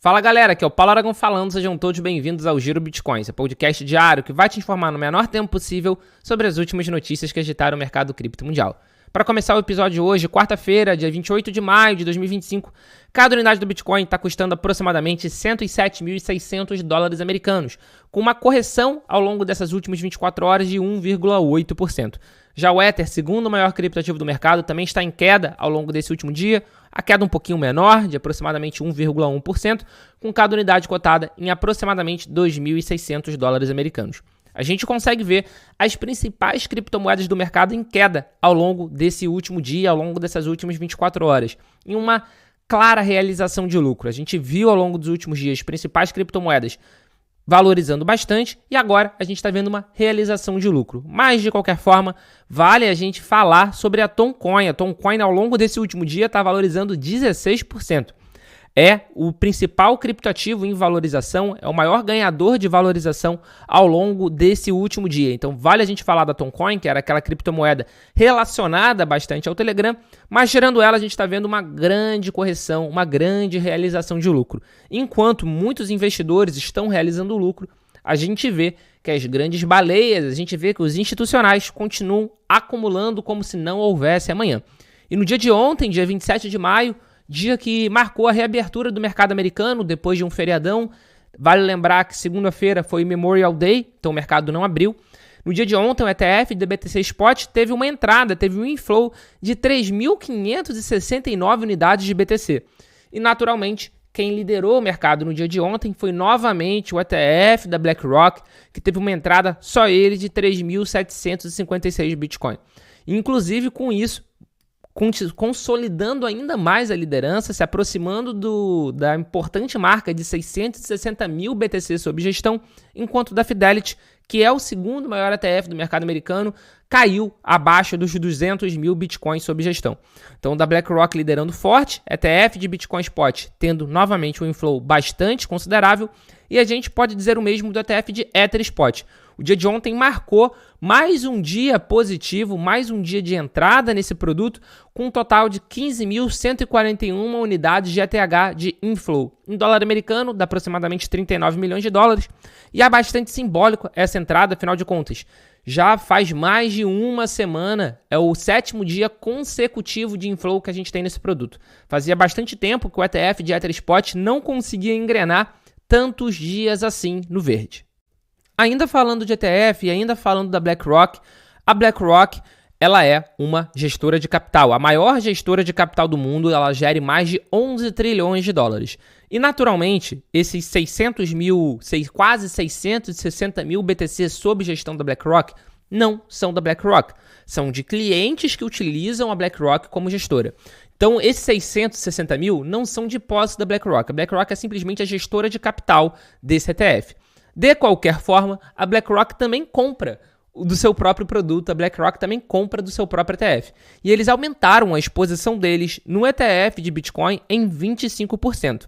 Fala galera, aqui é o Paulo Aragão falando, sejam todos bem-vindos ao Giro Bitcoin, seu podcast diário que vai te informar no menor tempo possível sobre as últimas notícias que agitaram o mercado cripto mundial. Para começar o episódio de hoje, quarta-feira, dia 28 de maio de 2025, cada unidade do Bitcoin está custando aproximadamente 107.600 dólares americanos, com uma correção ao longo dessas últimas 24 horas de 1,8%. Já o Ether, segundo maior criptoativo do mercado, também está em queda ao longo desse último dia, a queda um pouquinho menor, de aproximadamente 1,1%, com cada unidade cotada em aproximadamente 2.600 dólares americanos. A gente consegue ver as principais criptomoedas do mercado em queda ao longo desse último dia, ao longo dessas últimas 24 horas, em uma clara realização de lucro. A gente viu ao longo dos últimos dias as principais criptomoedas valorizando bastante e agora a gente está vendo uma realização de lucro. Mas, de qualquer forma, vale a gente falar sobre a Toncoin. A Toncoin, ao longo desse último dia, está valorizando 16%. É o principal criptoativo em valorização, é o maior ganhador de valorização ao longo desse último dia. Então, vale a gente falar da Toncoin, que era aquela criptomoeda relacionada bastante ao Telegram, mas tirando ela, a gente está vendo uma grande correção, uma grande realização de lucro. Enquanto muitos investidores estão realizando lucro, a gente vê que as grandes baleias, a gente vê que os institucionais continuam acumulando como se não houvesse amanhã. E no dia de ontem, dia 27 de maio, dia que marcou a reabertura do mercado americano depois de um feriadão. Vale lembrar que segunda-feira foi Memorial Day, então o mercado não abriu. No dia de ontem, o ETF da BTC Spot teve uma entrada, teve um inflow de 3.569 unidades de BTC. E, naturalmente, quem liderou o mercado no dia de ontem foi novamente o ETF da BlackRock, que teve uma entrada, só ele, de 3.756 Bitcoin. Inclusive, com isso, consolidando ainda mais a liderança, se aproximando da importante marca de 660 mil BTC sob gestão, enquanto da Fidelity, que é o segundo maior ETF do mercado americano, caiu abaixo dos 200 mil Bitcoins sob gestão. Então, da BlackRock liderando forte, ETF de Bitcoin Spot tendo novamente um inflow bastante considerável, e a gente pode dizer o mesmo do ETF de Ether Spot. O dia de ontem marcou mais um dia positivo, mais um dia de entrada nesse produto, com um total de 15.141 unidades de ETH de inflow. Em dólar americano, dá aproximadamente 39 milhões de dólares, e é bastante simbólico essa entrada, afinal de contas. Já faz mais de uma semana, é o 7º dia consecutivo de inflow que a gente tem nesse produto. Fazia bastante tempo que o ETF de Ether Spot não conseguia engrenar tantos dias assim no verde. Ainda falando de ETF e ainda falando da BlackRock, a BlackRock ela é uma gestora de capital, a maior gestora de capital do mundo, ela gere mais de 11 trilhões de dólares. E naturalmente, esses quase 660 mil BTC sob gestão da BlackRock não são da BlackRock, são de clientes que utilizam a BlackRock como gestora. Então, esses 660 mil não são de posse da BlackRock, a BlackRock é simplesmente a gestora de capital desse ETF. De qualquer forma, a BlackRock também compra do seu próprio produto, a BlackRock também compra do seu próprio ETF. E eles aumentaram a exposição deles no ETF de Bitcoin em 25%.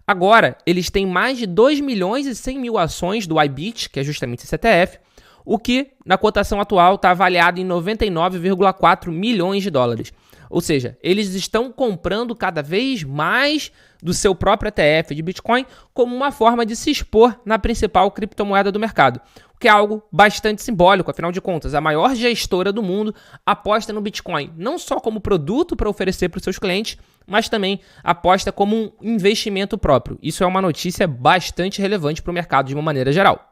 Agora, eles têm mais de 2 milhões e 100 mil ações do IBIT, que é justamente esse ETF, o que, na cotação atual, está avaliado em 99,4 milhões de dólares. Ou seja, eles estão comprando cada vez mais do seu próprio ETF de Bitcoin como uma forma de se expor na principal criptomoeda do mercado, o que é algo bastante simbólico, afinal de contas, a maior gestora do mundo aposta no Bitcoin, não só como produto para oferecer para os seus clientes, mas também aposta como um investimento próprio. Isso é uma notícia bastante relevante para o mercado de uma maneira geral.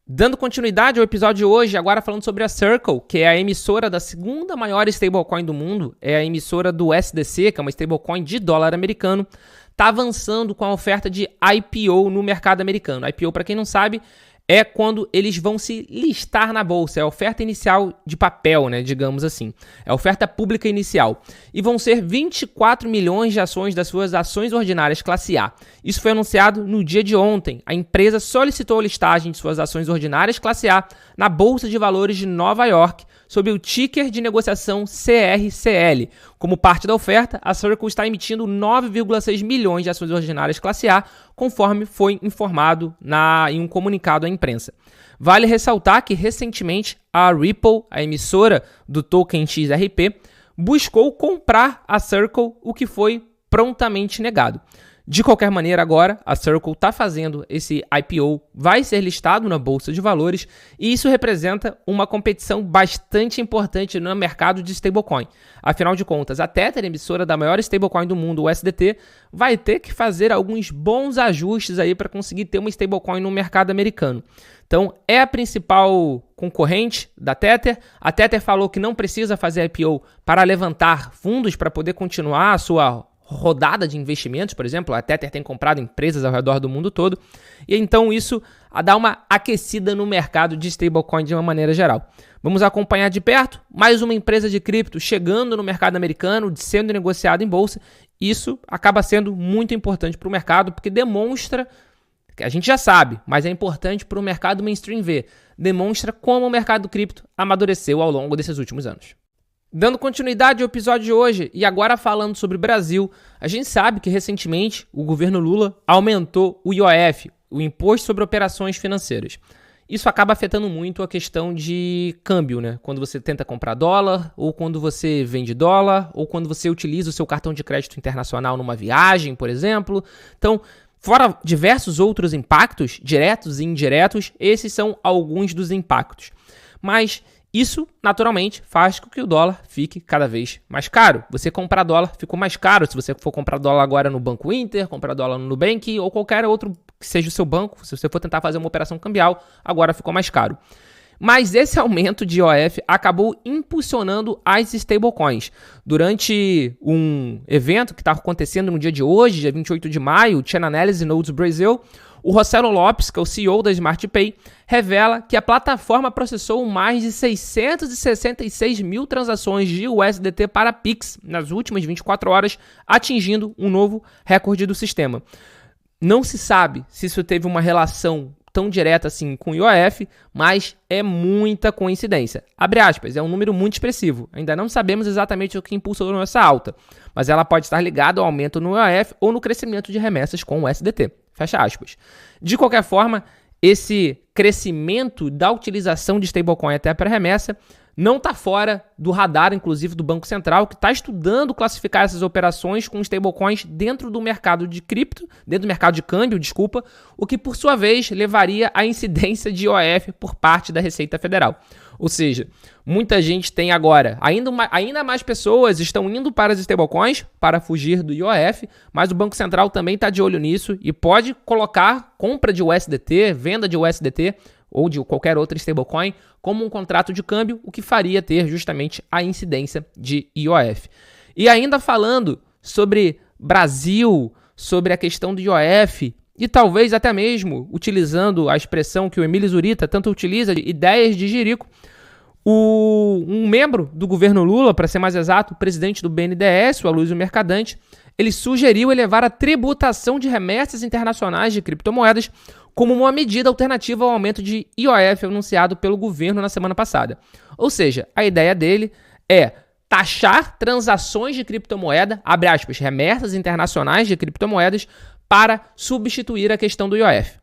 Dando continuidade ao episódio de hoje, agora falando sobre a Circle, que é a emissora da segunda maior stablecoin do mundo, é a emissora do USDC, que é uma stablecoin de dólar americano, está avançando com a oferta de IPO no mercado americano. IPO, para quem não sabe, é quando eles vão se listar na bolsa, é a oferta inicial de papel, né, digamos assim. É a oferta pública inicial. E vão ser 24 milhões de ações das suas ações ordinárias classe A. Isso foi anunciado no dia de ontem. A empresa solicitou a listagem de suas ações ordinárias classe A na Bolsa de Valores de Nova York, sob o ticker de negociação CRCL. Como parte da oferta, a Circle está emitindo 9,6 milhões de ações ordinárias classe A, conforme foi informado em um comunicado à imprensa. Vale ressaltar que, recentemente, a Ripple, a emissora do token XRP, buscou comprar a Circle, o que foi prontamente negado. De qualquer maneira, agora, a Circle está fazendo esse IPO, vai ser listado na Bolsa de Valores, e isso representa uma competição bastante importante no mercado de stablecoin. Afinal de contas, a Tether, emissora da maior stablecoin do mundo, o USDT, vai ter que fazer alguns bons ajustes aí para conseguir ter uma stablecoin no mercado americano. Então, é a principal concorrente da Tether. A Tether falou que não precisa fazer IPO para levantar fundos para poder continuar a sua rodada de investimentos, por exemplo. A Tether tem comprado empresas ao redor do mundo todo. E então isso dá uma aquecida no mercado de stablecoin de uma maneira geral. Vamos acompanhar de perto mais uma empresa de cripto chegando no mercado americano, sendo negociada em bolsa. Isso acaba sendo muito importante para o mercado, porque demonstra, que a gente já sabe, mas é importante para o mercado mainstream ver, demonstra como o mercado cripto amadureceu ao longo desses últimos anos. Dando continuidade ao episódio de hoje, e agora falando sobre o Brasil, a gente sabe que recentemente o governo Lula aumentou o IOF, o Imposto sobre Operações Financeiras. Isso acaba afetando muito a questão de câmbio, né? Quando você tenta comprar dólar, ou quando você vende dólar, ou quando você utiliza o seu cartão de crédito internacional numa viagem, por exemplo. Então, fora diversos outros impactos, diretos e indiretos, esses são alguns dos impactos. Mas isso, naturalmente, faz com que o dólar fique cada vez mais caro. Você comprar dólar ficou mais caro se você for comprar dólar agora no Banco Inter, comprar dólar no Nubank ou qualquer outro que seja o seu banco. Se você for tentar fazer uma operação cambial, agora ficou mais caro. Mas esse aumento de IOF acabou impulsionando as stablecoins. Durante um evento que está acontecendo no dia de hoje, dia 28 de maio, Chainalysis Nodes Brasil, o Rossello Lopes, que é o CEO da SmartPay, revela que a plataforma processou mais de 666 mil transações de USDT para Pix nas últimas 24 horas, atingindo um novo recorde do sistema. Não se sabe se isso teve uma relação tão direta assim com o IOF, mas é muita coincidência. Abre aspas, é um número muito expressivo. Ainda não sabemos exatamente o que impulsionou essa alta, mas ela pode estar ligada ao aumento no IOF ou no crescimento de remessas com o USDT. Fecha aspas. De qualquer forma, esse crescimento da utilização de stablecoin até para remessa não está fora do radar, inclusive, do Banco Central, que está estudando classificar essas operações com stablecoins dentro do mercado de cripto, dentro do mercado de câmbio, o que, por sua vez, levaria à incidência de IOF por parte da Receita Federal. Ou seja, muita gente tem agora, ainda mais pessoas estão indo para as stablecoins para fugir do IOF, mas o Banco Central também está de olho nisso e pode colocar compra de USDT, venda de USDT, ou de qualquer outra stablecoin, como um contrato de câmbio, o que faria ter justamente a incidência de IOF. E ainda falando sobre Brasil, sobre a questão do IOF, e talvez até mesmo utilizando a expressão que o Emílio Zurita tanto utiliza, de ideias de jirico, um membro do governo Lula, para ser mais exato, o presidente do BNDES, o Aloysio Mercadante, ele sugeriu elevar a tributação de remessas internacionais de criptomoedas como uma medida alternativa ao aumento de IOF anunciado pelo governo na semana passada. Ou seja, a ideia dele é taxar transações de criptomoeda, abre aspas, remessas internacionais de criptomoedas, para substituir a questão do IOF.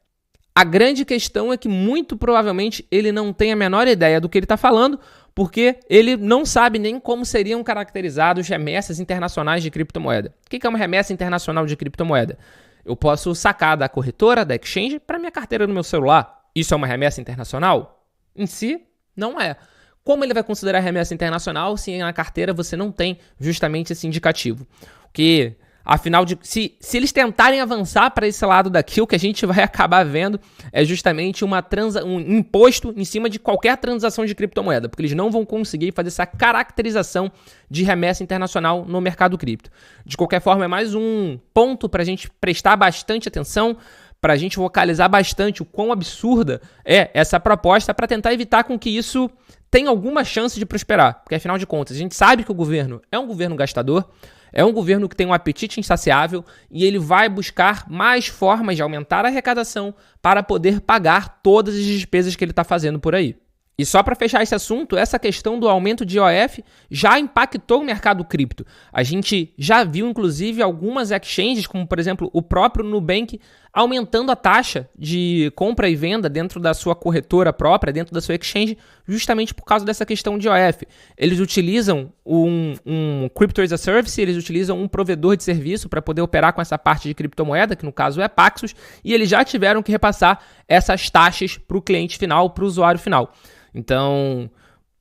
A grande questão é que muito provavelmente ele não tem a menor ideia do que ele está falando, porque ele não sabe nem como seriam caracterizados remessas internacionais de criptomoeda. O que é uma remessa internacional de criptomoeda? Eu posso sacar da corretora, da exchange, para minha carteira no meu celular. Isso é uma remessa internacional? Em si, não é. Como ele vai considerar remessa internacional se na carteira você não tem justamente esse indicativo? Porque, afinal, se eles tentarem avançar para esse lado daqui, o que a gente vai acabar vendo é justamente um imposto em cima de qualquer transação de criptomoeda, porque eles não vão conseguir fazer essa caracterização de remessa internacional no mercado cripto. De qualquer forma, é mais um ponto para a gente prestar bastante atenção, para a gente focalizar bastante o quão absurda é essa proposta para tentar evitar com que isso tenha alguma chance de prosperar. Porque, afinal de contas, a gente sabe que o governo é um governo gastador, é um governo que tem um apetite insaciável e ele vai buscar mais formas de aumentar a arrecadação para poder pagar todas as despesas que ele está fazendo por aí. E só para fechar esse assunto, essa questão do aumento de IOF já impactou o mercado cripto. A gente já viu, inclusive, algumas exchanges, como por exemplo o próprio Nubank, aumentando a taxa de compra e venda dentro da sua corretora própria, dentro da sua exchange, justamente por causa dessa questão de IOF. Eles utilizam um Crypto as a Service, eles utilizam um provedor de serviço para poder operar com essa parte de criptomoeda, que no caso é Paxos, e eles já tiveram que repassar essas taxas para o cliente final, para o usuário final. Então,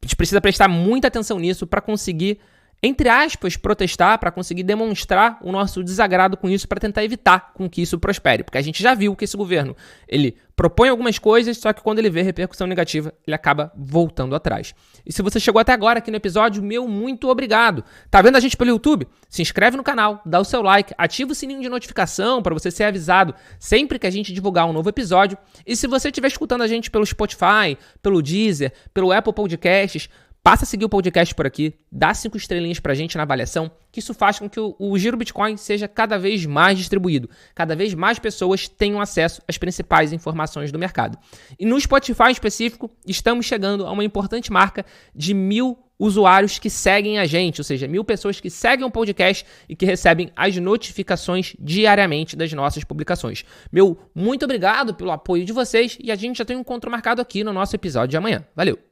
a gente precisa prestar muita atenção nisso para conseguir, entre aspas, protestar, para conseguir demonstrar o nosso desagrado com isso, para tentar evitar com que isso prospere. Porque a gente já viu que esse governo, ele propõe algumas coisas, só que quando ele vê repercussão negativa, ele acaba voltando atrás. E se você chegou até agora aqui no episódio, meu muito obrigado. Tá vendo a gente pelo YouTube? Se inscreve no canal, dá o seu like, ativa o sininho de notificação para você ser avisado sempre que a gente divulgar um novo episódio. E se você estiver escutando a gente pelo Spotify, pelo Deezer, pelo Apple Podcasts, passa a seguir o podcast por aqui, dá 5 estrelinhas pra gente na avaliação, que isso faz com que o Giro Bitcoin seja cada vez mais distribuído, cada vez mais pessoas tenham acesso às principais informações do mercado. E no Spotify em específico, estamos chegando a uma importante marca de 1.000 usuários que seguem a gente, ou seja, 1.000 pessoas que seguem o podcast e que recebem as notificações diariamente das nossas publicações. Meu muito obrigado pelo apoio de vocês e a gente já tem um encontro marcado aqui no nosso episódio de amanhã. Valeu!